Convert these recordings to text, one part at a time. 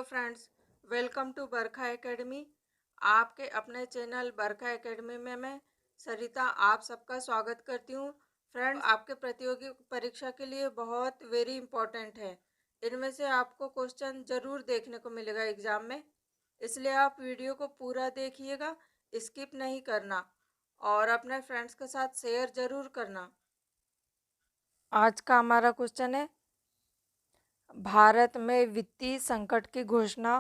Friends, welcome to Barkha academy. आपके अपने channel बरखा academy में मैं सरिता आप सबका स्वागत करती हूँ। फ्रेंड्स, आपके प्रतियोगी परीक्षा के लिए बहुत वेरी इंपॉर्टेंट है। इनमें से आपको क्वेश्चन जरूर देखने को मिलेगा एग्जाम में, इसलिए आप वीडियो को पूरा देखिएगा, स्किप नहीं करना और अपने फ्रेंड्स के साथ शेयर जरूर करना। आज का हमारा क्वेश्चन है, भारत में वित्तीय संकट की घोषणा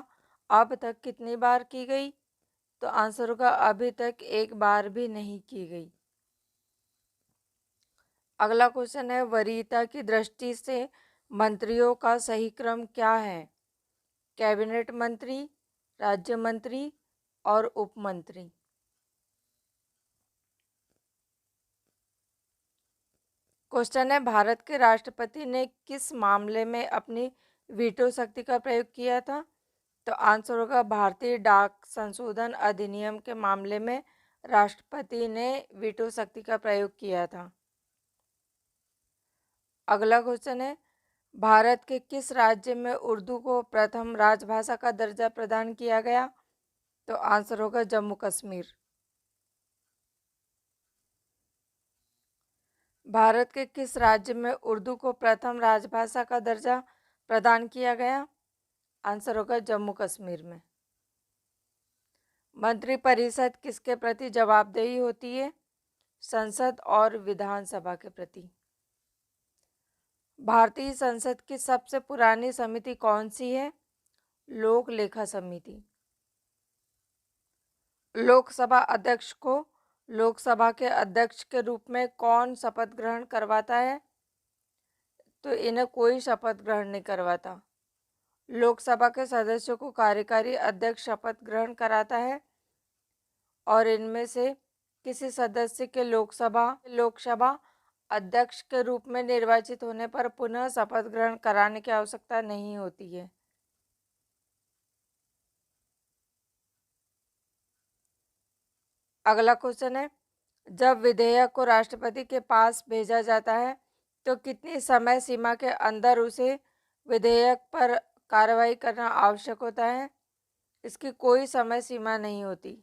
अब तक कितनी बार की गई? तो आंसर होगा अभी तक एक बार भी नहीं की गई। अगला क्वेश्चन है, वरीयता की दृष्टि से मंत्रियों का सही क्रम क्या है? कैबिनेट मंत्री, राज्य मंत्री और उप मंत्री। क्वेश्चन है, भारत के राष्ट्रपति ने किस मामले में अपनी वीटो शक्ति का प्रयोग किया था? तो आंसर होगा भारतीय डाक संशोधन अधिनियम के मामले में राष्ट्रपति ने वीटो शक्ति का प्रयोग किया था। अगला क्वेश्चन है, भारत के किस राज्य में उर्दू को प्रथम राजभाषा का दर्जा प्रदान किया गया? तो आंसर होगा जम्मू कश्मीर। भारत के किस राज्य में उर्दू को प्रथम राजभाषा का दर्जा प्रदान किया गया? आंसर होगा जम्मू कश्मीर में। मंत्रिपरिषद किसके प्रति जवाबदेही होती है? संसद और विधानसभा के प्रति। भारतीय संसद की सबसे पुरानी समिति कौन सी है? लोक लेखा समिति। लोकसभा अध्यक्ष को लोकसभा के अध्यक्ष के रूप में कौन शपथ ग्रहण करवाता है? तो इन्हें कोई शपथ ग्रहण नहीं करवाता। लोकसभा के सदस्यों को कार्यकारी अध्यक्ष शपथ ग्रहण कराता है और इनमें से किसी सदस्य के लोकसभा अध्यक्ष के रूप में निर्वाचित होने पर पुनः शपथ ग्रहण कराने की आवश्यकता नहीं होती है। अगला क्वेश्चन है, जब विधेयक को राष्ट्रपति के पास भेजा जाता है तो कितनी समय सीमा के अंदर उसे विधेयक पर कार्रवाई करना आवश्यक होता है? इसकी कोई समय सीमा नहीं होती।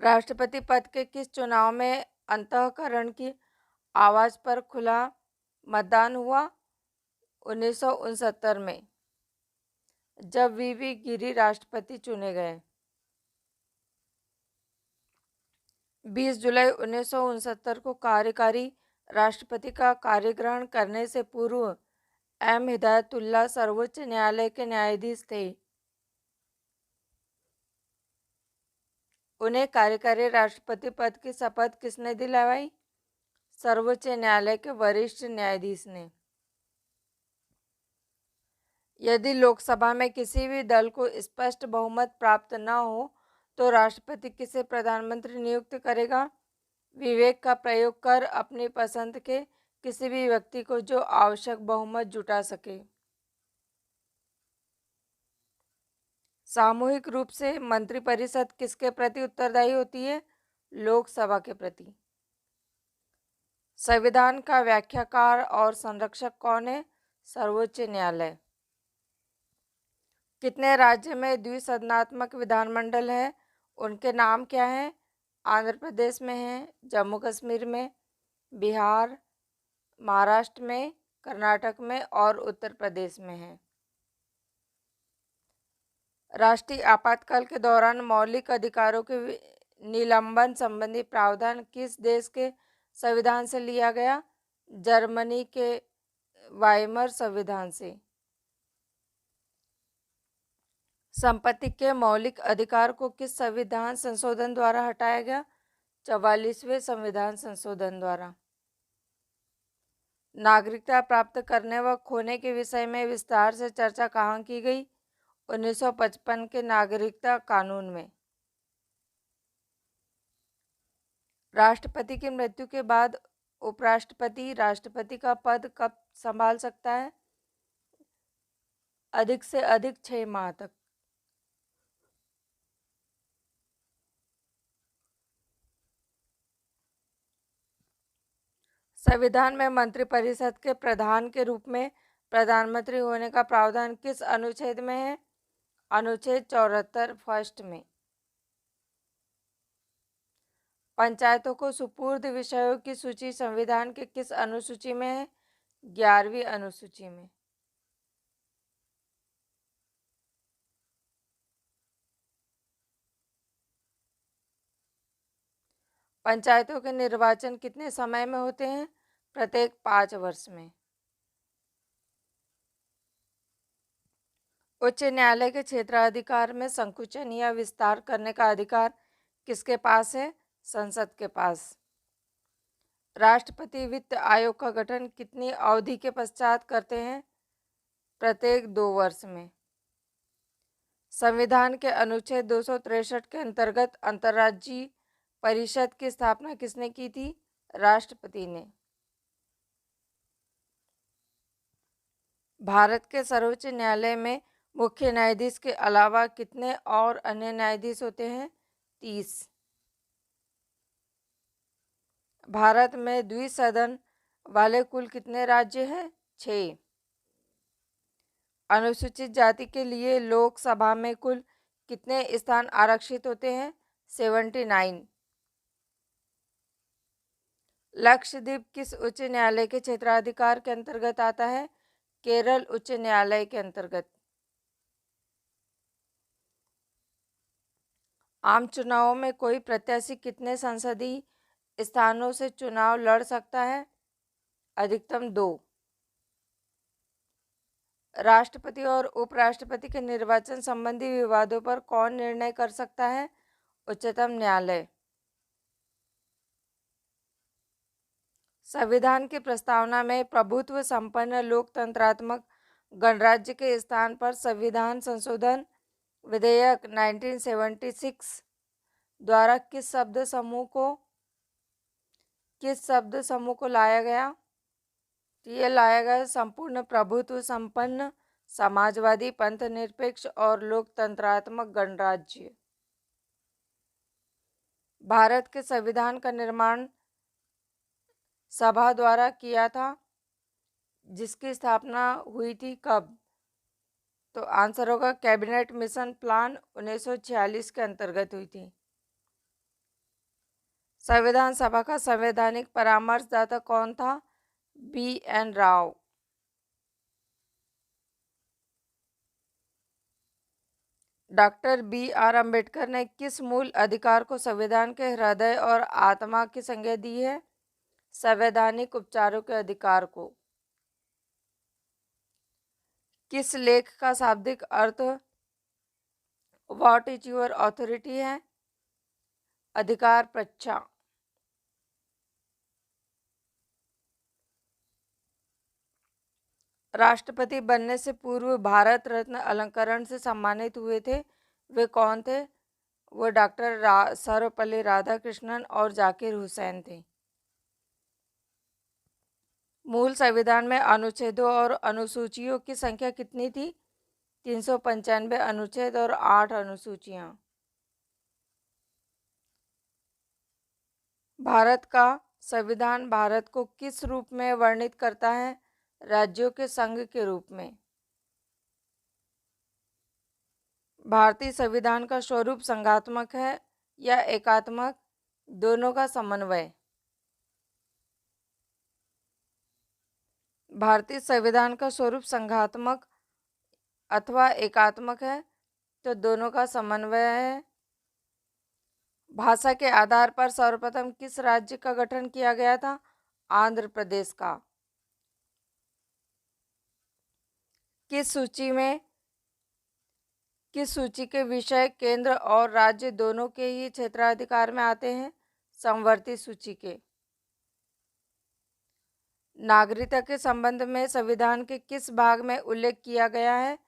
राष्ट्रपति पद के किस चुनाव में अंतःकरण की आवाज पर खुला मतदान हुआ? 1969 में, जब वीवी गिरी राष्ट्रपति चुने गए। 20 जुलाई 1969 को कार्यकारी राष्ट्रपति का कार्यग्रहण करने से पूर्व एम हिदायतुल्लाह सर्वोच्च न्यायालय के न्यायाधीश थे। उन्हें कार्यकारी राष्ट्रपति पद की शपथ किसने दिलवाई? सर्वोच्च न्यायालय के वरिष्ठ न्यायाधीश ने। यदि लोकसभा में किसी भी दल को स्पष्ट बहुमत प्राप्त न हो तो राष्ट्रपति किसे प्रधानमंत्री नियुक्त करेगा? विवेक का प्रयोग कर अपनी पसंद के किसी भी व्यक्ति को जो आवश्यक बहुमत जुटा सके। सामूहिक रूप से मंत्रिपरिषद किसके प्रति उत्तरदायी होती है? लोकसभा के प्रति। संविधान का व्याख्याकार और संरक्षक कौन है? सर्वोच्च न्यायालय। कितने राज्य में द्विसदनात्मक विधानमंडल है? उनके नाम क्या हैं? आंध्र प्रदेश में है, जम्मू कश्मीर में, बिहार, महाराष्ट्र में, कर्नाटक में और उत्तर प्रदेश में है। राष्ट्रीय आपातकाल के दौरान मौलिक अधिकारों के निलंबन संबंधी प्रावधान किस देश के संविधान से लिया गया? जर्मनी के वाइमर संविधान से। संपत्ति के मौलिक अधिकार को किस संविधान संशोधन द्वारा हटाया गया? 44वें संविधान संशोधन द्वारा। नागरिकता प्राप्त करने व खोने के विषय में विस्तार से चर्चा कहाँ की गई? 1955 के नागरिकता कानून में। राष्ट्रपति की मृत्यु के बाद उपराष्ट्रपति राष्ट्रपति का पद कब संभाल सकता है? अधिक से अधिक 6 माह तक। संविधान में मंत्रिपरिषद के प्रधान के रूप में प्रधानमंत्री होने का प्रावधान किस अनुच्छेद में है? अनुच्छेद 74 फर्स्ट में। पंचायतों को सुपुर्द विषयों की सूची संविधान के किस अनुसूची में है? 11वीं अनुसूची में। पंचायतों के निर्वाचन कितने समय में होते हैं? प्रत्येक 5 वर्ष में। उच्च न्यायालय के क्षेत्राधिकार में संकुचन या विस्तार करने का अधिकार किसके पास है? संसद के पास। राष्ट्रपति वित्त आयोग का गठन कितनी अवधि के पश्चात करते हैं? प्रत्येक 2 वर्ष में। संविधान के अनुच्छेद 263 के अंतर्गत अंतर्राज्यीय परिषद की स्थापना किसने की थी? राष्ट्रपति ने। भारत के सर्वोच्च न्यायालय में मुख्य न्यायाधीश के अलावा कितने और अन्य न्यायाधीश होते हैं? 30। भारत में द्विसदन वाले कुल कितने राज्य हैं? 6। अनुसूचित जाति के लिए लोकसभा में कुल कितने स्थान आरक्षित होते हैं? 79। लक्षद्वीप किस उच्च न्यायालय के क्षेत्राधिकार के अंतर्गत आता है? केरल उच्च न्यायालय के अंतर्गत। आम चुनावों में कोई प्रत्याशी कितने संसदीय स्थानों से चुनाव लड़ सकता है? अधिकतम 2। राष्ट्रपति और उपराष्ट्रपति के निर्वाचन संबंधी विवादों पर कौन निर्णय कर सकता है? उच्चतम न्यायालय। संविधान की प्रस्तावना में प्रभुत्व संपन्न लोकतंत्रात्मक गणराज्य के स्थान पर संविधान संशोधन विधेयक 1976 द्वारा किस शब्द समूह को लाया गया? ये लाया गया संपूर्ण प्रभुत्व संपन्न समाजवादी पंथनिरपेक्ष और लोकतंत्रात्मक गणराज्य। भारत के संविधान का निर्माण सभा द्वारा किया था, जिसकी स्थापना हुई थी कब? तो आंसर होगा कैबिनेट मिशन प्लान 1946 के अंतर्गत हुई थी। संविधान सभा का संवैधानिक परामर्शदाता कौन था? BN Rao. Doctor BR Ambedkar ने किस मूल अधिकार को संविधान के हृदय और आत्मा की संज्ञा दी है? संवैधानिक उपचारों के अधिकार को। किस लेख का शाब्दिक अर्थ व्हाट इज योर ऑथोरिटी है? अधिकार परीक्षा। राष्ट्रपति बनने से पूर्व भारत रत्न अलंकरण से सम्मानित हुए थे, वे कौन थे? वो डॉक्टर सर्वपल्ली राधाकृष्णन और जाकिर हुसैन थे। मूल संविधान में अनुच्छेदों और अनुसूचियों की संख्या कितनी थी? 395 अनुच्छेद और 8 अनुसूचियां। भारत का संविधान भारत को किस रूप में वर्णित करता है? राज्यों के संघ के रूप में। भारतीय संविधान का स्वरूप संघात्मक है या एकात्मक? दोनों का समन्वय। भारतीय संविधान का स्वरूप संघात्मक अथवा एकात्मक है, तो दोनों का समन्वय है। भाषा के आधार पर सर्वप्रथम किस राज्य का गठन किया गया था? आंध्र प्रदेश का। किस सूची के विषय केंद्र और राज्य दोनों के ही क्षेत्राधिकार में आते हैं? समवर्ती सूची के। नागरिकता के संबंध में संविधान के किस भाग में उल्लेख किया गया है?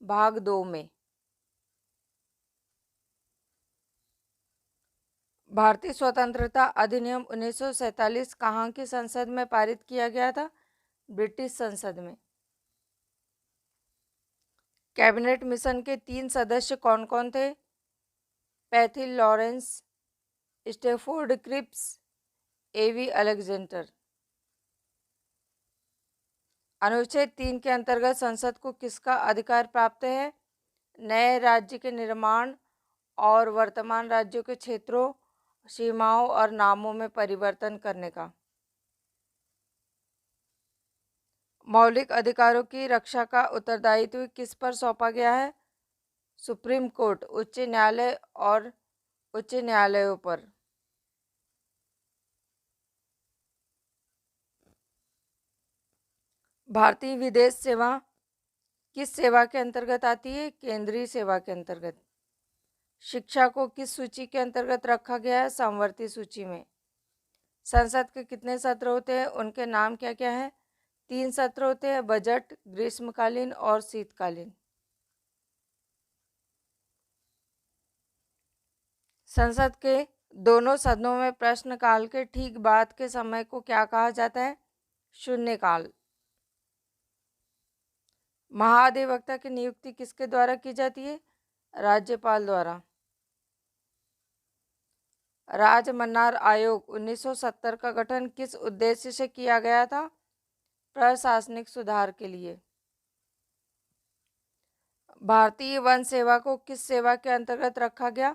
भाग 2 में। भारतीय स्वतंत्रता अधिनियम 1947 कहाँ की संसद में पारित किया गया था? ब्रिटिश संसद में। कैबिनेट मिशन के 3 सदस्य कौन कौन थे? Pethick Lawrence, Stafford Cripps, AV Alexander. अनुच्छेद 3 के अंतर्गत संसद को किसका अधिकार प्राप्त है? नए राज्य के निर्माण और वर्तमान राज्यों के क्षेत्रों, सीमाओं और नामों में परिवर्तन करने का। मौलिक अधिकारों की रक्षा का उत्तरदायित्व किस पर सौंपा गया है? सुप्रीम कोर्ट, उच्च न्यायालय और उच्च न्यायालयों पर। भारतीय विदेश सेवा किस सेवा के अंतर्गत आती है? केंद्रीय सेवा के अंतर्गत। शिक्षा को किस सूची के अंतर्गत रखा गया है? समवर्ती सूची में। संसद के कितने सत्र होते हैं? उनके नाम क्या क्या है? 3 सत्र होते हैं, बजट, ग्रीष्मकालीन और शीतकालीन। संसद के दोनों सदनों में प्रश्नकाल के ठीक बाद के समय को क्या कहा जाता है? शून्यकाल। महाधिवक्ता की नियुक्ति किसके द्वारा की जाती है? राज्यपाल द्वारा। राजमन्नार आयोग 1970 का गठन किस उद्देश्य से किया गया था? प्रशासनिक सुधार के लिए। भारतीय वन सेवा को किस सेवा के अंतर्गत रखा गया?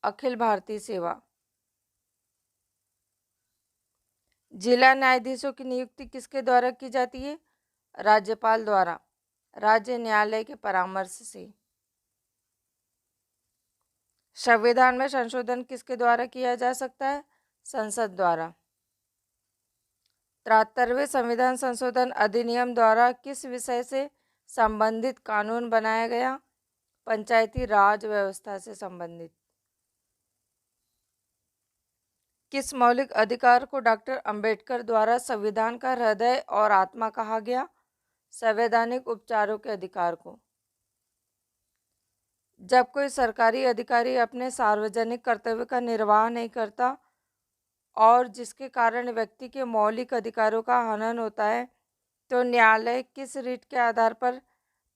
अखिल भारतीय सेवा। जिला न्यायाधीशों की नियुक्ति किसके द्वारा की जाती है? राज्यपाल द्वारा, राज्य न्यायालय के परामर्श से। संविधान में संशोधन किसके द्वारा किया जा सकता है? संसद द्वारा। 73वें संविधान संशोधन अधिनियम द्वारा किस विषय से संबंधित कानून बनाया गया? पंचायती राज व्यवस्था से संबंधित। किस मौलिक अधिकार को डॉक्टर अंबेडकर द्वारा संविधान का हृदय और आत्मा कहा गया? संवैधानिक उपचारों के अधिकार को। जब कोई सरकारी अधिकारी अपने सार्वजनिक कर्तव्य का निर्वाह नहीं करता और जिसके कारण व्यक्ति के मौलिक अधिकारों का हनन होता है, तो न्यायालय किस रीट के आधार पर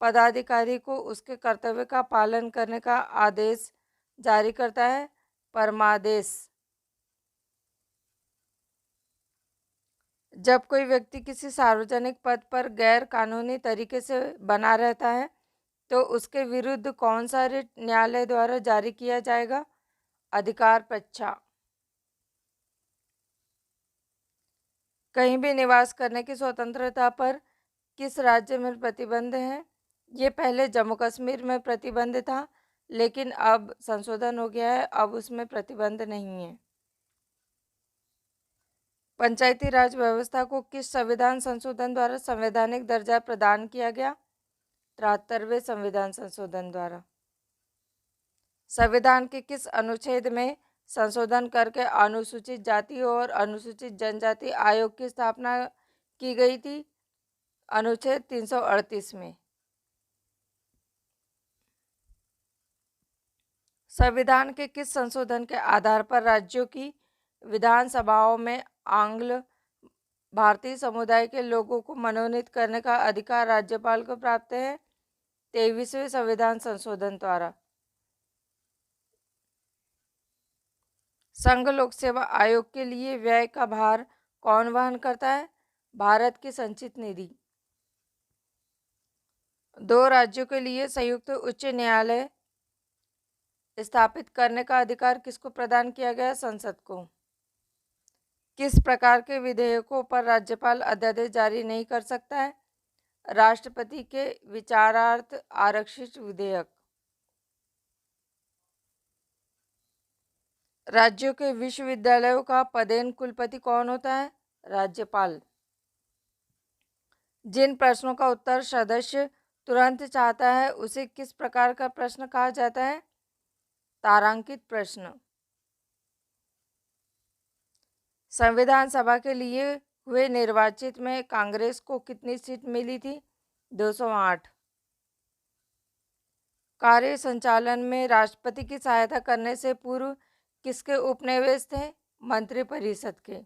पदाधिकारी को उसके कर्तव्य का पालन करने का आदेश जारी करता है? परमादेश। जब कोई व्यक्ति किसी सार्वजनिक पद पर गैर कानूनी तरीके से बना रहता है, तो उसके विरुद्ध कौन सा रिट न्यायालय द्वारा जारी किया जाएगा? अधिकार परीक्षा। कहीं भी निवास करने की स्वतंत्रता पर किस राज्य में प्रतिबंध है? ये पहले जम्मू कश्मीर में प्रतिबंध था, लेकिन अब संशोधन हो गया है, अब उसमें प्रतिबंध नहीं है। पंचायती राज व्यवस्था को किस संविधान संशोधन द्वारा संवैधानिक दर्जा प्रदान किया गया? 73वें संविधान संशोधन द्वारा। संविधान के किस अनुच्छेद में संशोधन करके अनुसूचित जाति और अनुसूचित जनजाति आयोग की स्थापना की गई थी? अनुच्छेद 338 में। संविधान के किस संशोधन के आधार पर राज्यों की विधानसभाओं में आंग्ल भारतीय समुदाय के लोगों को मनोनीत करने का अधिकार राज्यपाल को प्राप्त है? 23वें संविधान संशोधन द्वारा। संघ लोक सेवा आयोग के लिए व्यय का भार कौन वहन करता है? भारत की संचित निधि। 2 राज्यों के लिए संयुक्त उच्च न्यायालय स्थापित करने का अधिकार किसको प्रदान किया गया? संसद को। किस प्रकार के विधेयकों पर राज्यपाल अध्यादेश जारी नहीं कर सकता है? राष्ट्रपति के विचारार्थ आरक्षित विधेयक। राज्यों के विश्वविद्यालयों का पदेन कुलपति कौन होता है? राज्यपाल। जिन प्रश्नों का उत्तर सदस्य तुरंत चाहता है उसे किस प्रकार का प्रश्न कहा जाता है? तारांकित प्रश्न। संविधान सभा के लिए हुए निर्वाचित में कांग्रेस को कितनी सीट मिली थी? 208। कार्य संचालन में राष्ट्रपति की सहायता करने से पूर्व किसके उपनिवेश थे? मंत्रिपरिषद के।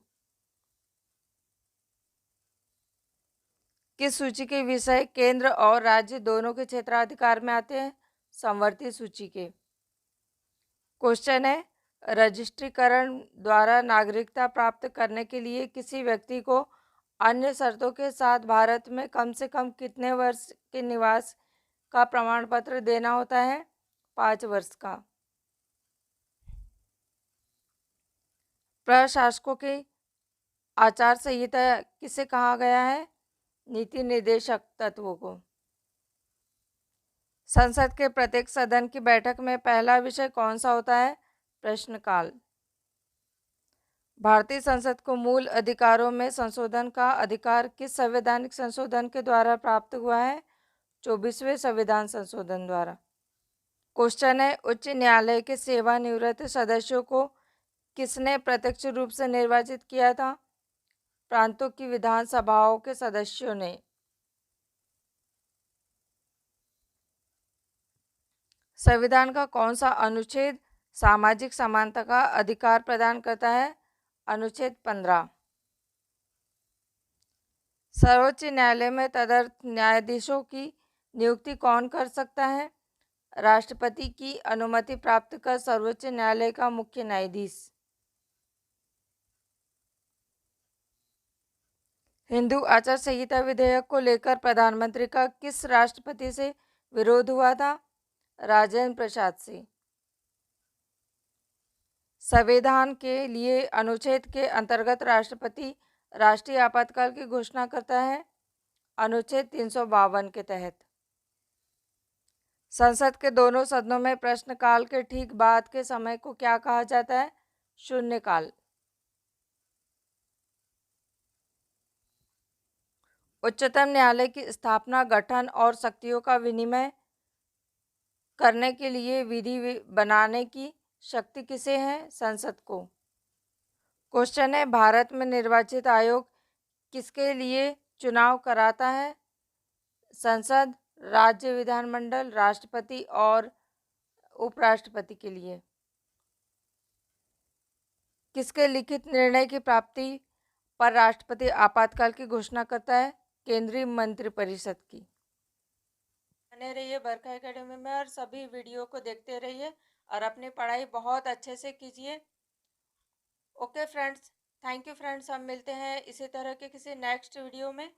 किस सूची के विषय केंद्र और राज्य दोनों के क्षेत्राधिकार में आते हैं? समवर्ती सूची के। क्वेश्चन है, रजिस्ट्रीकरण द्वारा नागरिकता प्राप्त करने के लिए किसी व्यक्ति को अन्य शर्तों के साथ भारत में कम से कम कितने वर्ष के निवास का प्रमाण पत्र देना होता है? 5 वर्ष का। प्रशासकों की आचार संहिता किसे कहा गया है? नीति निर्देशक तत्वों को। संसद के प्रत्येक सदन की बैठक में पहला विषय कौन सा होता है? प्रश्नकाल। भारतीय संसद को मूल अधिकारों में संशोधन का अधिकार किस संवैधानिक संशोधन के द्वारा प्राप्त हुआ है? 24वें संविधान संशोधन द्वारा। क्वेश्चन है, उच्च न्यायालय के सेवानिवृत्त सदस्यों को किसने प्रत्यक्ष रूप से निर्वाचित किया था? प्रांतों की विधानसभाओं के सदस्यों ने। संविधान का कौन सा अनुच्छेद सामाजिक समानता का अधिकार प्रदान करता है? अनुच्छेद 15। सर्वोच्च न्यायालय में तदर्थ न्यायाधीशों की नियुक्ति कौन कर सकता है? राष्ट्रपति की अनुमति प्राप्त कर सर्वोच्च न्यायालय का मुख्य न्यायाधीश। हिंदू आचार संहिता विधेयक को लेकर प्रधानमंत्री का किस राष्ट्रपति से विरोध हुआ था? राजेंद्र प्रसाद से। संविधान के लिए अनुच्छेद के अंतर्गत राष्ट्रपति राष्ट्रीय आपातकाल की घोषणा करता है। अनुच्छेद 352 के तहत। संसद के दोनों सदनों में प्रश्नकाल के ठीक बाद के समय को क्या कहा जाता है? शून्यकाल। उच्चतम न्यायालय की स्थापना, गठन और शक्तियों का विनिमय करने के लिए विधि बनाने की शक्ति किसे है? संसद को। क्वेश्चन है, भारत में निर्वाचित आयोग किसके लिए चुनाव कराता है? संसद, राज्य विधानमंडल, राष्ट्रपति और उपराष्ट्रपति के लिए। किसके लिखित निर्णय की प्राप्ति पर राष्ट्रपति आपातकाल की घोषणा करता है? केंद्रीय मंत्रिपरिषद की। बने रहिए बरखा एकेडमी में और सभी वीडियो को देखते रहिए और अपनी पढ़ाई बहुत अच्छे से कीजिए। Okay friends, thank you friends. हम मिलते हैं इसी तरह के किसी नेक्स्ट वीडियो में।